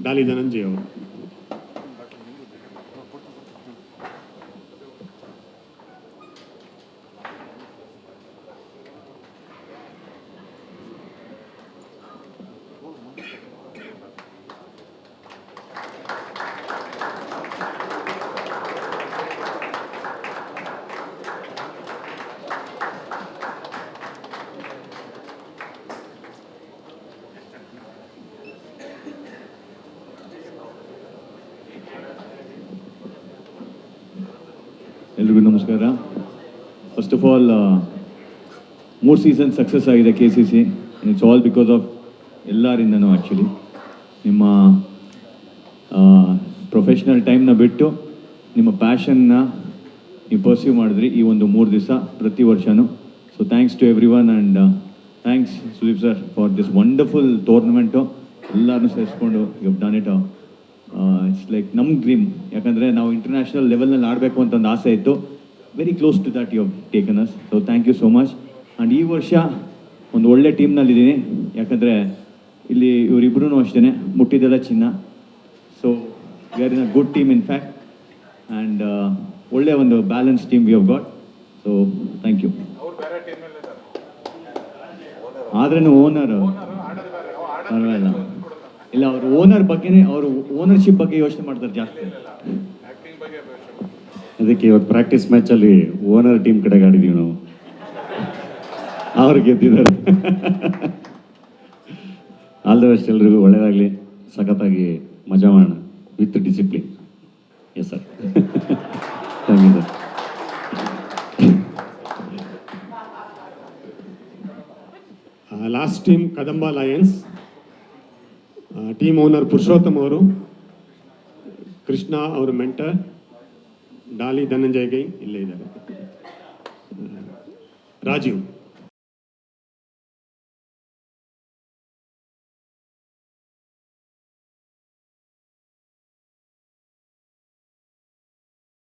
ಡಾಲಿ ಧನಂಜಯ್ ಅವರು. ಎಲ್ರಿಗೂ ನಮಸ್ಕಾರ. First of all 3 season success ಆಗಿದೆ KCC. It's all because of ಎಲ್ಲರಿಂದನೂ. ಆ್ಯಕ್ಚುಲಿ ನಿಮ್ಮ ಪ್ರೊಫೆಷ್ನಲ್ ಟೈಮ್ನ ಬಿಟ್ಟು ನಿಮ್ಮ ಪ್ಯಾಷನ್ನ ನೀವು ಪರ್ಸ್ಯೂ ಮಾಡಿದ್ರಿ ಈ ಒಂದು 3 ದಿವಸ ಪ್ರತಿ ವರ್ಷವೂ. So thanks to everyone and thanks Sudeep sir for this wonderful tournament. ಎಲ್ಲರೂ ಸೇರಿಸ್ಕೊಂಡು you have done it. It's like ನಮ್ಮ ಡ್ರೀಮ್. ಯಾಕಂದರೆ ನಾವು ಇಂಟರ್ನ್ಯಾಷನಲ್ ಲೆವೆಲ್ನಲ್ಲಿ ಆಡಬೇಕು ಅಂತ ಒಂದು ಆಸೆ ಇತ್ತು. Very close to that you have taken us. So thank you so much. And ಈ ವರ್ಷ ಒಂದು ಒಳ್ಳೆ ಟೀಮ್ನಲ್ಲಿದ್ದೀನಿ. ಯಾಕಂದರೆ ಇಲ್ಲಿ ಇವರಿಬ್ಬರೂ ಅಷ್ಟೇ ಮುಟ್ಟಿದ್ದೆಲ್ಲ ಚಿನ್ನ. So we are in a good team in fact and ಒಳ್ಳೆ ಒಂದು balance team we have got. So thank you. ಆದ್ರೂ ಓನರ್ ಪರವಾಗಿಲ್ಲ. ಇಲ್ಲ, ಅವರು ಓನರ್ ಬಗ್ಗೆನೇ, ಅವರು ಓನರ್ಶಿಪ್ ಬಗ್ಗೆ ಯೋಚನೆ ಮಾಡ್ತಾರೆ ಜಾಸ್ತಿ. ಅದಕ್ಕೆ ಇವತ್ತು ಪ್ರಾಕ್ಟೀಸ್ ಮ್ಯಾಚಲ್ಲಿ ಓನರ್ ಟೀಮ್ ಕಡೆಗೆ ಆಡಿದ್ದೀವಿ ನಾವು. ಅವ್ರು ಗೆದ್ದಿದ್ದಾರೆ. ಆಲ್ ದ ಬೆಸ್ಟ್ ಎಲ್ರಿಗೂ. ಒಳ್ಳೆಯದಾಗಲಿ. ಸಖತ್ತಾಗಿ ಮಜಾ ಮಾಡೋಣ with discipline. Yes sir. Thank you sir. Last team Kadamba lions. Team owner Purushottam ಅವರು, ಕೃಷ್ಣ ಅವರು ಮೆಂಟರ್, ಡಾಲಿ ಧನಂಜಯ್ ಗೈ ಇಲ್ಲೇ ಇದ್ದಾರೆ, ರಾಜೀವ್.